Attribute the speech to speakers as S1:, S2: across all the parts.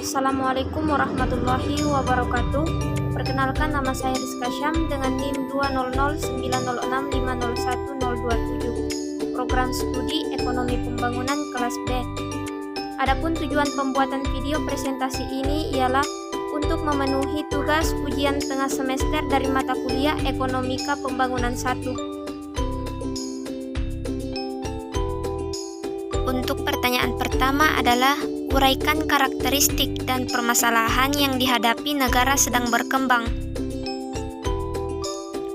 S1: Assalamualaikum warahmatullahi wabarakatuh. Perkenalkan, nama saya Rizka Syam dengan NIM 20090650127. Program studi Ekonomi Pembangunan kelas B. Adapun tujuan pembuatan video presentasi ini ialah untuk memenuhi tugas ujian tengah semester dari mata kuliah Ekonomika Pembangunan 1. Untuk pertanyaan pertama adalah uraikan karakteristik dan permasalahan yang dihadapi negara sedang berkembang.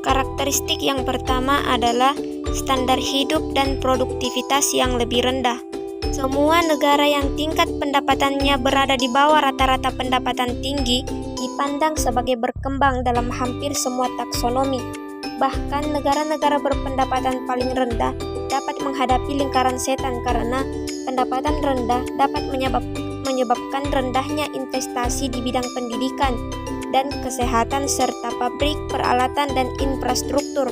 S1: Karakteristik yang pertama adalah standar hidup dan produktivitas yang lebih rendah. Semua negara yang tingkat pendapatannya berada di bawah rata-rata pendapatan tinggi dipandang sebagai berkembang dalam hampir semua taksonomi. Bahkan negara-negara berpendapatan paling rendah dapat menghadapi lingkaran setan karena pendapatan rendah dapat menyebabkan rendahnya investasi di bidang pendidikan dan kesehatan serta pabrik, peralatan, dan infrastruktur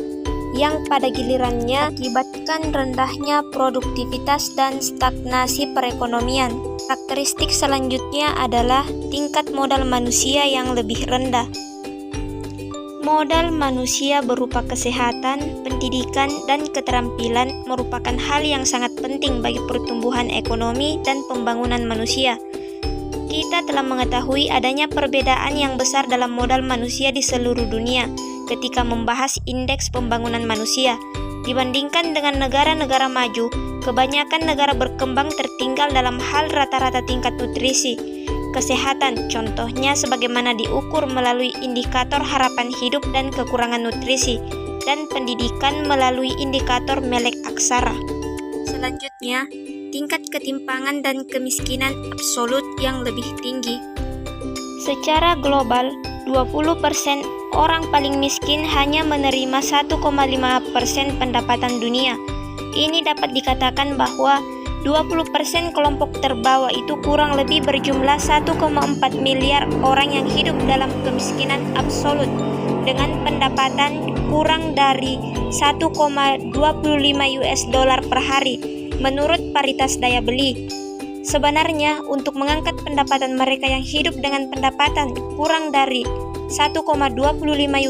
S1: yang pada gilirannya mengakibatkan rendahnya produktivitas dan stagnasi perekonomian. Karakteristik selanjutnya adalah tingkat modal manusia yang lebih rendah. Modal manusia berupa kesehatan, pendidikan, dan keterampilan merupakan hal yang sangat penting bagi pertumbuhan ekonomi dan pembangunan manusia. Kita telah mengetahui adanya perbedaan yang besar dalam modal manusia di seluruh dunia ketika membahas indeks pembangunan manusia. Dibandingkan dengan negara-negara maju, kebanyakan negara berkembang tertinggal dalam hal rata-rata tingkat nutrisi, kesehatan, contohnya sebagaimana diukur melalui indikator harapan hidup dan kekurangan nutrisi, dan pendidikan melalui indikator melek aksara. Selanjutnya, tingkat ketimpangan dan kemiskinan absolut yang lebih tinggi. Secara global, 20% orang paling miskin hanya menerima 1,5% pendapatan dunia. Ini dapat dikatakan bahwa 20% kelompok terbawah itu kurang lebih berjumlah 1,4 miliar orang yang hidup dalam kemiskinan absolut dengan pendapatan kurang dari 1,25 US dollar per hari menurut paritas daya beli. Sebenarnya untuk mengangkat pendapatan mereka yang hidup dengan pendapatan kurang dari 1,25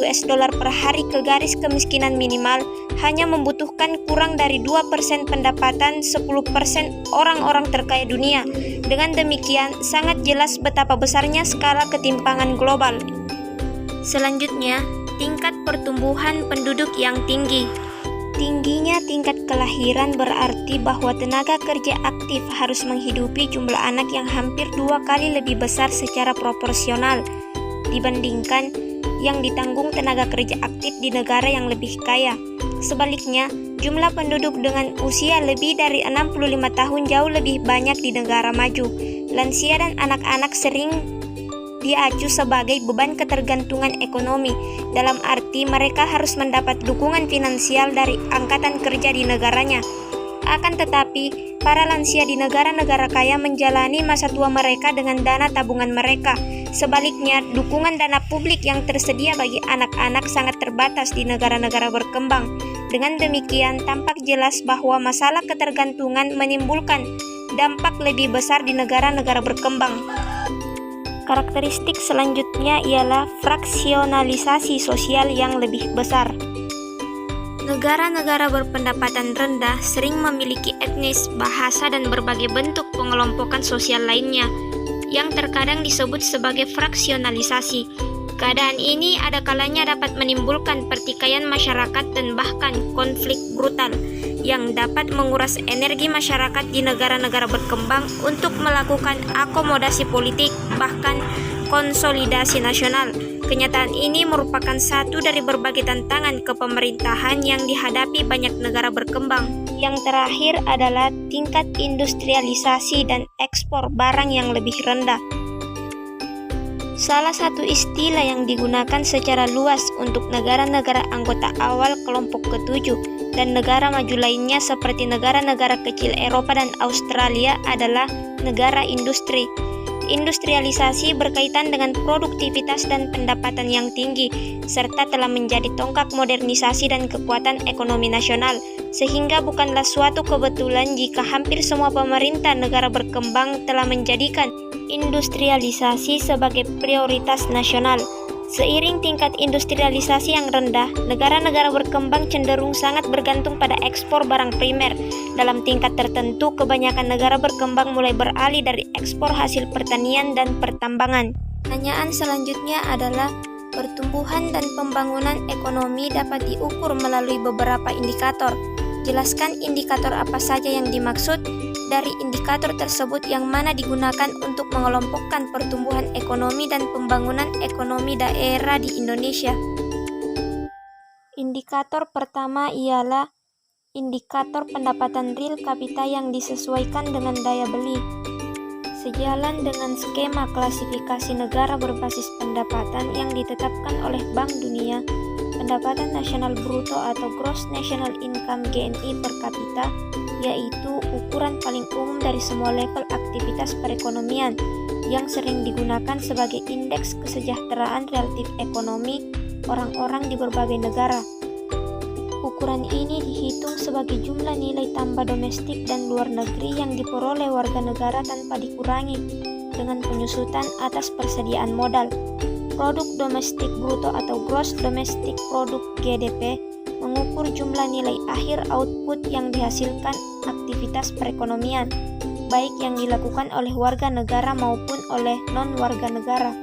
S1: US dollar per hari ke garis kemiskinan minimal hanya membutuhkan kurang dari 2% pendapatan 10% orang-orang terkaya dunia. Dengan demikian, sangat jelas betapa besarnya skala ketimpangan global. Selanjutnya, tingkat pertumbuhan penduduk yang tinggi. Tingginya tingkat kelahiran berarti bahwa tenaga kerja aktif harus menghidupi jumlah anak yang hampir 2 kali lebih besar secara proporsional dibandingkan yang ditanggung tenaga kerja aktif di negara yang lebih kaya. Sebaliknya, jumlah penduduk dengan usia lebih dari 65 tahun jauh lebih banyak di negara maju. Lansia dan anak-anak sering diacu sebagai beban ketergantungan ekonomi, dalam arti mereka harus mendapat dukungan finansial dari angkatan kerja di negaranya. Akan tetapi, para lansia di negara-negara kaya menjalani masa tua mereka dengan dana tabungan mereka. Sebaliknya, dukungan dana publik yang tersedia bagi anak-anak sangat terbatas di negara-negara berkembang. Dengan demikian, tampak jelas bahwa masalah ketergantungan menimbulkan dampak lebih besar di negara-negara berkembang. Karakteristik selanjutnya ialah fraksionalisasi sosial yang lebih besar. Negara-negara berpendapatan rendah sering memiliki etnis, bahasa, dan berbagai bentuk pengelompokan sosial lainnya yang terkadang disebut sebagai fraksionalisasi. Keadaan ini ada kalanya dapat menimbulkan pertikaian masyarakat dan bahkan konflik brutal yang dapat menguras energi masyarakat di negara-negara berkembang untuk melakukan akomodasi politik, bahkan konsolidasi nasional. Kenyataan ini merupakan satu dari berbagai tantangan kepemerintahan yang dihadapi banyak negara berkembang. Yang terakhir adalah tingkat industrialisasi dan ekspor barang yang lebih rendah. Salah satu istilah yang digunakan secara luas untuk negara-negara anggota awal kelompok ke-7 dan negara maju lainnya seperti negara-negara kecil Eropa dan Australia adalah negara industri. Industrialisasi berkaitan dengan produktivitas dan pendapatan yang tinggi, serta telah menjadi tonggak modernisasi dan kekuatan ekonomi nasional, sehingga bukanlah suatu kebetulan jika hampir semua pemerintah negara berkembang telah menjadikan industrialisasi sebagai prioritas nasional. Seiring tingkat industrialisasi yang rendah, negara-negara berkembang cenderung sangat bergantung pada ekspor barang primer. Dalam tingkat tertentu, kebanyakan negara berkembang mulai beralih dari ekspor hasil pertanian dan pertambangan. Pertanyaan selanjutnya adalah, pertumbuhan dan pembangunan ekonomi dapat diukur melalui beberapa indikator. Jelaskan indikator apa saja yang dimaksud. Dari indikator tersebut yang mana digunakan untuk mengelompokkan pertumbuhan ekonomi dan pembangunan ekonomi daerah di Indonesia. Indikator pertama ialah indikator pendapatan real kapita yang disesuaikan dengan daya beli. Sejalan dengan skema klasifikasi negara berbasis pendapatan yang ditetapkan oleh Bank Dunia, pendapatan nasional bruto atau Gross National Income (GNI) per kapita, yaitu ukuran paling umum dari semua level aktivitas perekonomian yang sering digunakan sebagai indeks kesejahteraan relatif ekonomi orang-orang di berbagai negara. Ukuran ini dihitung sebagai jumlah nilai tambah domestik dan luar negeri yang diperoleh warga negara tanpa dikurangi dengan penyusutan atas persediaan modal. Produk domestik bruto atau Gross Domestic Product (GDP) mengukur jumlah nilai akhir output yang dihasilkan aktivitas perekonomian, baik yang dilakukan oleh warga negara maupun oleh non-warga negara.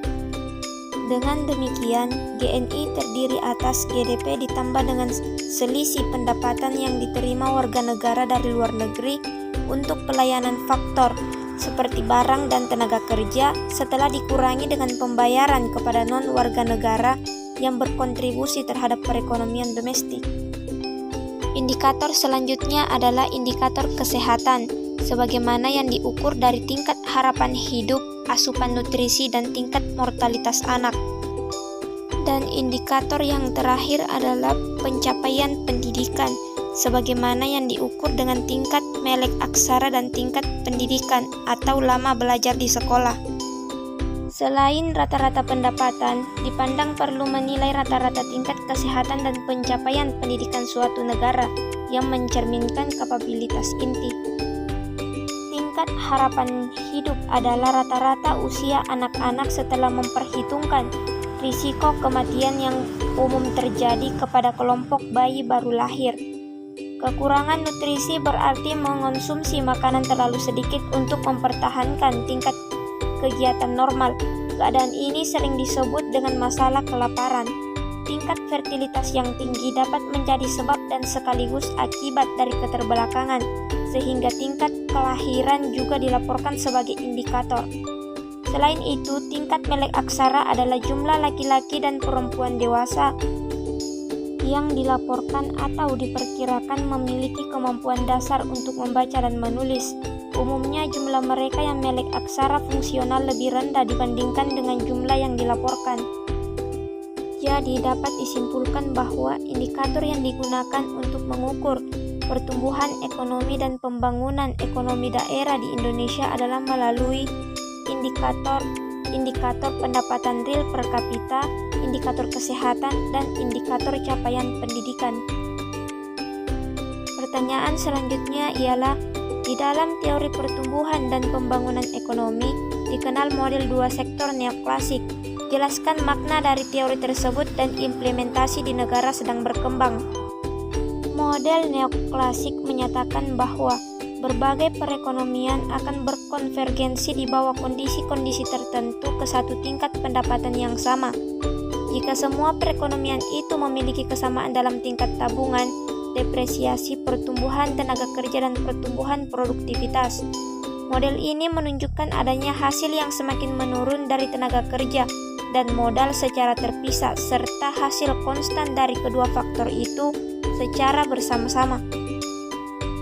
S1: Dengan demikian, GNI terdiri atas GDP ditambah dengan selisih pendapatan yang diterima warga negara dari luar negeri untuk pelayanan faktor seperti barang dan tenaga kerja setelah dikurangi dengan pembayaran kepada non-warga negara yang berkontribusi terhadap perekonomian domestik. Indikator selanjutnya adalah indikator kesehatan, sebagaimana yang diukur dari tingkat harapan hidup, asupan nutrisi, dan tingkat mortalitas anak. Dan indikator yang terakhir adalah pencapaian pendidikan, sebagaimana yang diukur dengan tingkat melek aksara dan tingkat pendidikan atau lama belajar di sekolah. Selain rata-rata pendapatan, dipandang perlu menilai rata-rata tingkat kesehatan dan pencapaian pendidikan suatu negara yang mencerminkan kapabilitas inti. Tingkat harapan hidup adalah rata-rata usia anak-anak setelah memperhitungkan risiko kematian yang umum terjadi kepada kelompok bayi baru lahir. Kekurangan nutrisi berarti mengonsumsi makanan terlalu sedikit untuk mempertahankan tingkat kegiatan normal. Keadaan ini sering disebut dengan masalah kelaparan. Tingkat fertilitas yang tinggi dapat menjadi sebab dan sekaligus akibat dari keterbelakangan, sehingga tingkat kelahiran juga dilaporkan sebagai indikator. Selain itu, tingkat melek aksara adalah jumlah laki-laki dan perempuan dewasa yang dilaporkan atau diperkirakan memiliki kemampuan dasar untuk membaca dan menulis. Umumnya jumlah mereka yang melek aksara fungsional lebih rendah dibandingkan dengan jumlah yang dilaporkan. Jadi dapat disimpulkan bahwa indikator yang digunakan untuk mengukur pertumbuhan ekonomi dan pembangunan ekonomi daerah di Indonesia adalah melalui indikator pendapatan real per kapita, indikator kesehatan, dan indikator capaian pendidikan. Pertanyaan selanjutnya ialah, di dalam teori pertumbuhan dan pembangunan ekonomi dikenal model dua sektor neoklasik. Jelaskan makna dari teori tersebut dan implementasi di negara sedang berkembang. Model neoklasik menyatakan bahwa berbagai perekonomian akan berkonvergensi di bawah kondisi-kondisi tertentu ke satu tingkat pendapatan yang sama. Jika semua perekonomian itu memiliki kesamaan dalam tingkat tabungan, depresiasi, pertumbuhan tenaga kerja, dan pertumbuhan produktivitas. Model ini menunjukkan adanya hasil yang semakin menurun dari tenaga kerja dan modal secara terpisah, serta hasil konstan dari kedua faktor itu secara bersama-sama.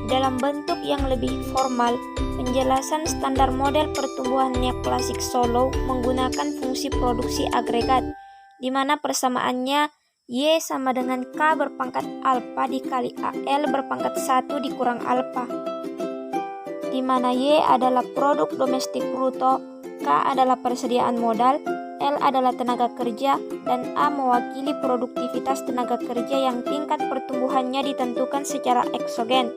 S1: Dalam bentuk yang lebih formal, penjelasan standar model pertumbuhan neoklasik Solow menggunakan fungsi produksi agregat, di mana persamaannya Y sama dengan K berpangkat alfa dikali AL berpangkat 1 dikurang alfa, di mana Y adalah produk domestik bruto, K adalah persediaan modal, L adalah tenaga kerja, dan A mewakili produktivitas tenaga kerja yang tingkat pertumbuhannya ditentukan secara eksogen.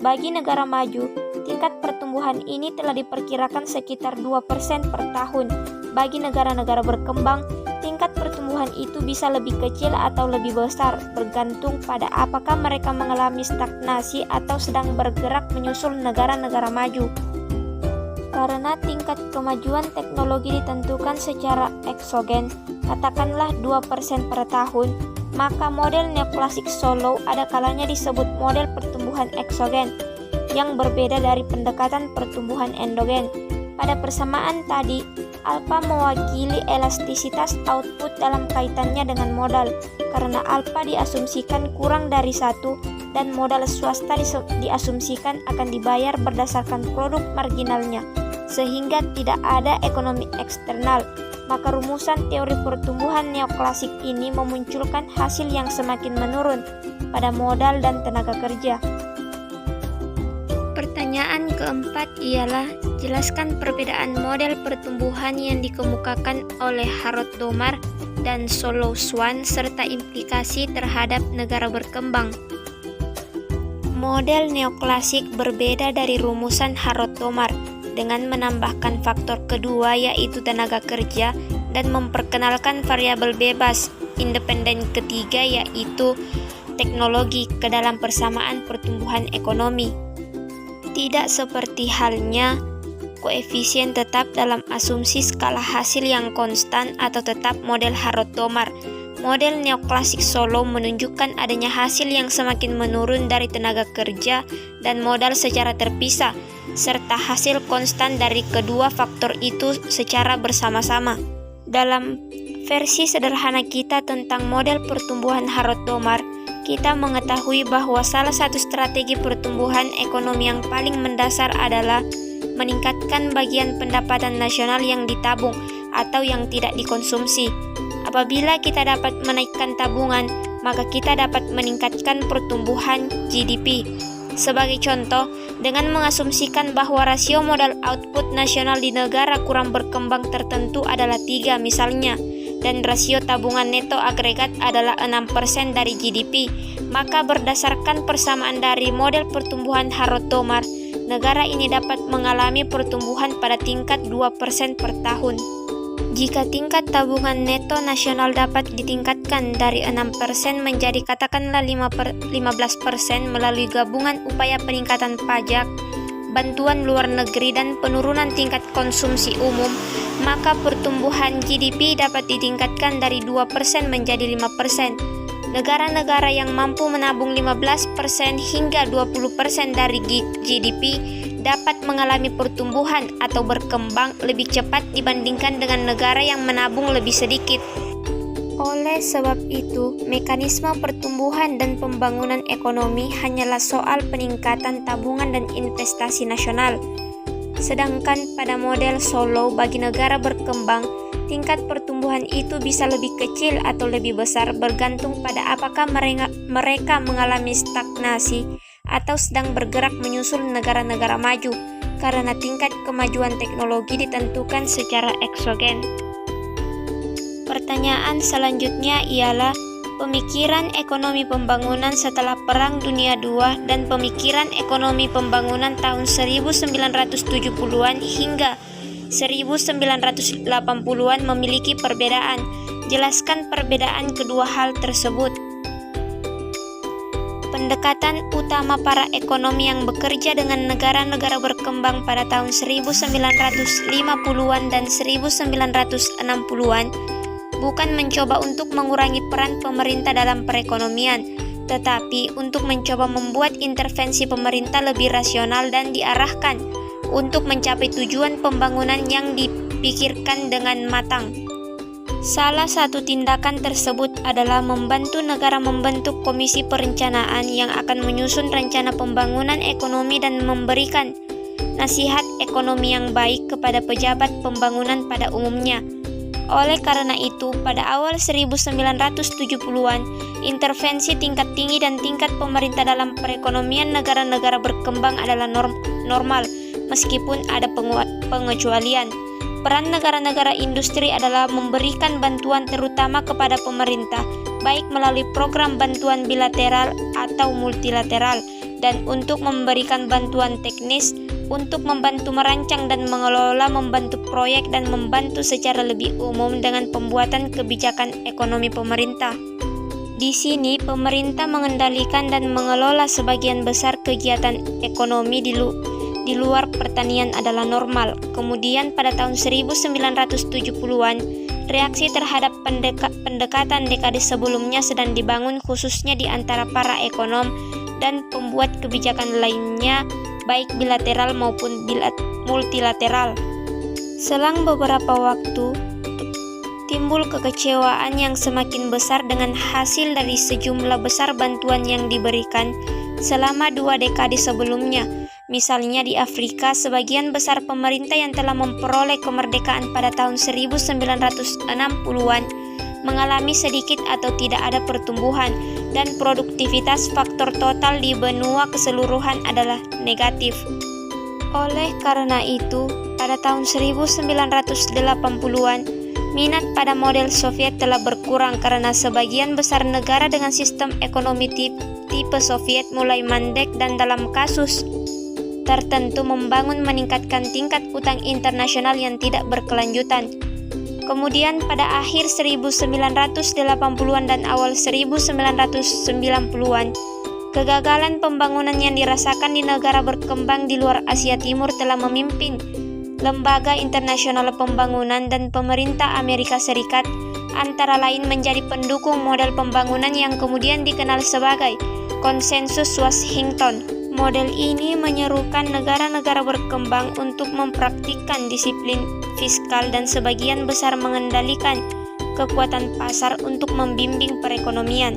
S1: Bagi negara maju, tingkat pertumbuhan ini telah diperkirakan sekitar 2% per tahun. Bagi negara-negara berkembang, tingkat pertumbuhan itu bisa lebih kecil atau lebih besar, bergantung pada apakah mereka mengalami stagnasi atau sedang bergerak menyusul negara-negara maju. Karena tingkat kemajuan teknologi ditentukan secara eksogen, katakanlah 2% per tahun, maka model neoklasik Solow ada kalanya disebut model pertumbuhan eksogen, yang berbeda dari pendekatan pertumbuhan endogen. Pada persamaan tadi, alfa mewakili elastisitas output dalam kaitannya dengan modal, karena alfa diasumsikan kurang dari 1 dan modal swasta diasumsikan akan dibayar berdasarkan produk marginalnya, sehingga tidak ada ekonomi eksternal. Maka rumusan teori pertumbuhan neoklasik ini memunculkan hasil yang semakin menurun pada modal dan tenaga kerja. Pertanyaan keempat ialah, jelaskan perbedaan model pertumbuhan yang dikemukakan oleh Harold Domar dan Solow-Swan serta implikasi terhadap negara berkembang. Model neoklasik berbeda dari rumusan Harold Domar dengan menambahkan faktor kedua yaitu tenaga kerja dan memperkenalkan variabel bebas independen ketiga yaitu teknologi ke dalam persamaan pertumbuhan ekonomi. Tidak seperti halnya koefisien tetap dalam asumsi skala hasil yang konstan atau tetap model Harold Domar. Model neoklasik Solow menunjukkan adanya hasil yang semakin menurun dari tenaga kerja dan modal secara terpisah, serta hasil konstan dari kedua faktor itu secara bersama-sama. Dalam versi sederhana kita tentang model pertumbuhan Harold Domar, kita mengetahui bahwa salah satu strategi pertumbuhan ekonomi yang paling mendasar adalah meningkatkan bagian pendapatan nasional yang ditabung atau yang tidak dikonsumsi. Apabila kita dapat menaikkan tabungan, maka kita dapat meningkatkan pertumbuhan GDP. Sebagai contoh, dengan mengasumsikan bahwa rasio modal output nasional di negara kurang berkembang tertentu adalah 3 misalnya, dan rasio tabungan neto agregat adalah 6% dari GDP, maka berdasarkan persamaan dari model pertumbuhan Harold Domar, negara ini dapat mengalami pertumbuhan pada tingkat 2% per tahun. Jika tingkat tabungan neto nasional dapat ditingkatkan dari 6% menjadi katakanlah 15% melalui gabungan upaya peningkatan pajak, bantuan luar negeri dan penurunan tingkat konsumsi umum, maka pertumbuhan GDP dapat ditingkatkan dari 2% menjadi 5%. Negara-negara yang mampu menabung 15% hingga 20% dari GDP dapat mengalami pertumbuhan atau berkembang lebih cepat dibandingkan dengan negara yang menabung lebih sedikit. Oleh sebab itu, mekanisme pertumbuhan dan pembangunan ekonomi hanyalah soal peningkatan tabungan dan investasi nasional. Sedangkan pada model Solow bagi negara berkembang, tingkat pertumbuhan itu bisa lebih kecil atau lebih besar bergantung pada apakah mereka mengalami stagnasi atau sedang bergerak menyusul negara-negara maju, karena tingkat kemajuan teknologi ditentukan secara eksogen. Pertanyaan selanjutnya ialah pemikiran ekonomi pembangunan setelah Perang Dunia II dan pemikiran ekonomi pembangunan tahun 1970-an hingga 1980-an memiliki perbedaan. Jelaskan perbedaan kedua hal tersebut. Pendekatan utama para ekonomi yang bekerja dengan negara-negara berkembang pada tahun 1950-an dan 1960-an bukan mencoba untuk mengurangi peran pemerintah dalam perekonomian, tetapi untuk mencoba membuat intervensi pemerintah lebih rasional dan diarahkan untuk mencapai tujuan pembangunan yang dipikirkan dengan matang. Salah satu tindakan tersebut adalah membantu negara membentuk komisi perencanaan yang akan menyusun rencana pembangunan ekonomi dan memberikan nasihat ekonomi yang baik kepada pejabat pembangunan pada umumnya. Oleh karena itu, pada awal 1970-an, intervensi tingkat tinggi dan tingkat pemerintah dalam perekonomian negara-negara berkembang adalah normal, meskipun ada pengecualian. Peran negara-negara industri adalah memberikan bantuan terutama kepada pemerintah, baik melalui program bantuan bilateral atau multilateral, dan untuk memberikan bantuan teknis untuk membantu merancang dan mengelola, membantu proyek, dan membantu secara lebih umum dengan pembuatan kebijakan ekonomi pemerintah. Di sini, pemerintah mengendalikan dan mengelola sebagian besar kegiatan ekonomi di luar pertanian adalah normal. Kemudian pada tahun 1970-an, reaksi terhadap pendekatan dekade sebelumnya sedang dibangun khususnya di antara para ekonom dan pembuat kebijakan lainnya, baik bilateral maupun multilateral. Selang beberapa waktu, timbul kekecewaan yang semakin besar dengan hasil dari sejumlah besar bantuan yang diberikan selama 2 dekade sebelumnya. Misalnya di Afrika, sebagian besar pemerintah yang telah memperoleh kemerdekaan pada tahun 1960-an mengalami sedikit atau tidak ada pertumbuhan, dan produktivitas faktor total di benua keseluruhan adalah negatif. Oleh karena itu, pada tahun 1980-an, minat pada model Soviet telah berkurang karena sebagian besar negara dengan sistem ekonomi tipe Soviet mulai mandek dan dalam kasus tertentu meningkatkan tingkat utang internasional yang tidak berkelanjutan. Kemudian pada akhir 1980-an dan awal 1990-an, kegagalan pembangunan yang dirasakan di negara berkembang di luar Asia Timur telah memimpin lembaga internasional pembangunan dan pemerintah Amerika Serikat antara lain menjadi pendukung model pembangunan yang kemudian dikenal sebagai Konsensus Washington. Model ini menyerukan negara-negara berkembang untuk mempraktikkan disiplin fiskal dan sebagian besar mengendalikan kekuatan pasar untuk membimbing perekonomian.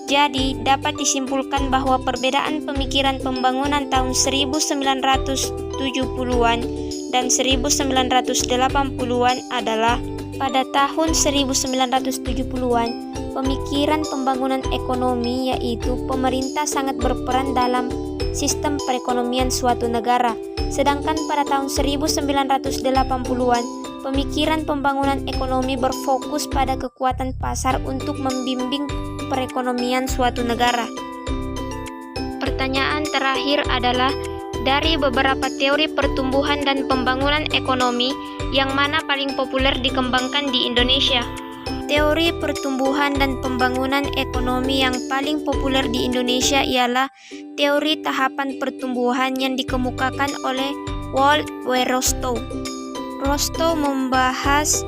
S1: Jadi, dapat disimpulkan bahwa perbedaan pemikiran pembangunan tahun 1970-an dan 1980-an adalah pada tahun 1970-an, pemikiran pembangunan ekonomi yaitu pemerintah sangat berperan dalam sistem perekonomian suatu negara. Sedangkan pada tahun 1980-an, pemikiran pembangunan ekonomi berfokus pada kekuatan pasar untuk membimbing perekonomian suatu negara. Pertanyaan terakhir adalah, dari beberapa teori pertumbuhan dan pembangunan ekonomi, yang mana paling populer dikembangkan di Indonesia? Teori pertumbuhan dan pembangunan ekonomi yang paling populer di Indonesia ialah teori tahapan pertumbuhan yang dikemukakan oleh Walt W. Rostow. Rostow membahas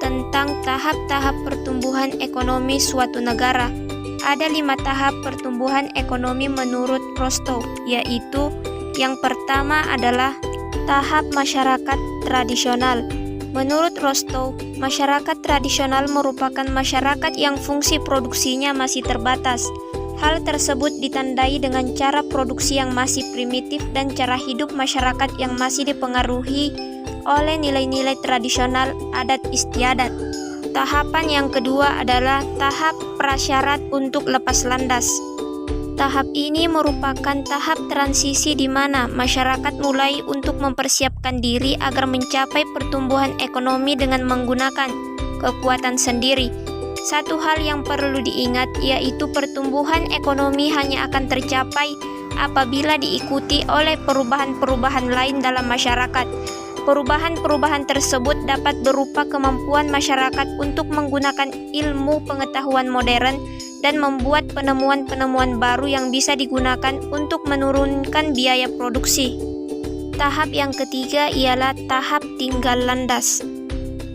S1: tentang tahap-tahap pertumbuhan ekonomi suatu negara. Ada 5 tahap pertumbuhan ekonomi menurut Rostow, yaitu yang pertama adalah tahap masyarakat tradisional. Menurut Rostow, masyarakat tradisional merupakan masyarakat yang fungsi produksinya masih terbatas. Hal tersebut ditandai dengan cara produksi yang masih primitif dan cara hidup masyarakat yang masih dipengaruhi oleh nilai-nilai tradisional adat istiadat. Tahapan yang kedua adalah tahap prasyarat untuk lepas landas. Tahap ini merupakan tahap transisi di mana masyarakat mulai untuk mempersiapkan diri agar mencapai pertumbuhan ekonomi dengan menggunakan kekuatan sendiri. Satu hal yang perlu diingat yaitu pertumbuhan ekonomi hanya akan tercapai apabila diikuti oleh perubahan-perubahan lain dalam masyarakat. Perubahan-perubahan tersebut dapat berupa kemampuan masyarakat untuk menggunakan ilmu pengetahuan modern dan membuat penemuan-penemuan baru yang bisa digunakan untuk menurunkan biaya produksi. Tahap yang ketiga ialah tahap tinggal landas.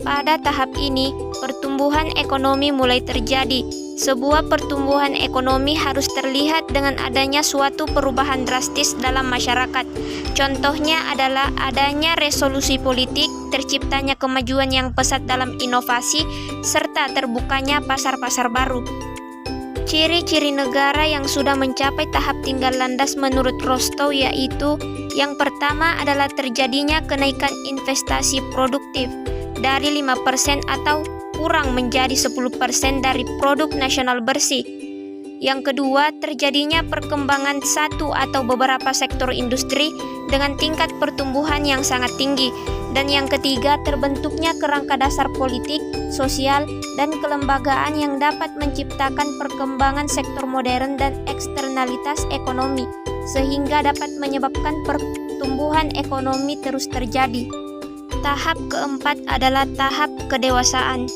S1: Pada tahap ini, pertumbuhan ekonomi mulai terjadi. Sebuah pertumbuhan ekonomi harus terlihat dengan adanya suatu perubahan drastis dalam masyarakat. Contohnya adalah adanya resolusi politik, terciptanya kemajuan yang pesat dalam inovasi, serta terbukanya pasar-pasar baru. Ciri-ciri negara yang sudah mencapai tahap tinggal landas menurut Rostow yaitu yang pertama adalah terjadinya kenaikan investasi produktif dari 5% atau kurang menjadi 10% dari produk nasional bersih. Yang kedua, terjadinya perkembangan satu atau beberapa sektor industri dengan tingkat pertumbuhan yang sangat tinggi. Dan yang ketiga, terbentuknya kerangka dasar politik, sosial, dan kelembagaan yang dapat menciptakan perkembangan sektor modern dan eksternalitas ekonomi, sehingga dapat menyebabkan pertumbuhan pertumbuhan ekonomi terus terjadi. Tahap keempat adalah tahap kedewasaan.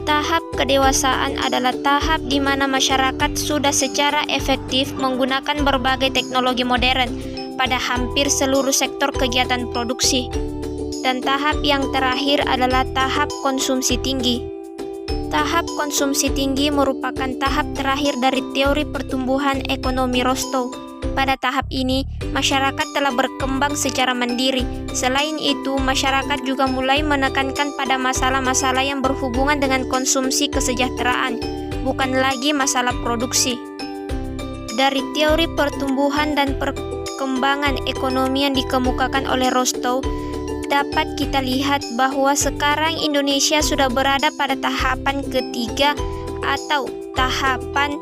S1: Tahap kedewasaan adalah tahap di mana masyarakat sudah secara efektif menggunakan berbagai teknologi modern pada hampir seluruh sektor kegiatan produksi. Dan tahap yang terakhir adalah tahap konsumsi tinggi. Tahap konsumsi tinggi merupakan tahap terakhir dari teori pertumbuhan ekonomi Rostow. Pada tahap ini, masyarakat telah berkembang secara mandiri. Selain itu, masyarakat juga mulai menekankan pada masalah-masalah yang berhubungan dengan konsumsi kesejahteraan, bukan lagi masalah produksi. Dari teori pertumbuhan dan perkembangan ekonomi yang dikemukakan oleh Rostow, dapat kita lihat bahwa sekarang Indonesia sudah berada pada tahapan ketiga atau tahapan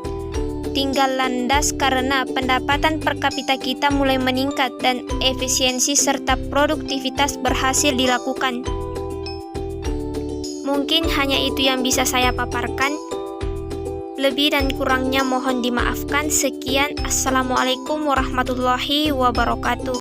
S1: tinggal landas karena pendapatan per kapita kita mulai meningkat dan efisiensi serta produktivitas berhasil dilakukan. Mungkin hanya itu yang bisa saya paparkan. Lebih dan kurangnya mohon dimaafkan. Sekian, Assalamualaikum warahmatullahi wabarakatuh.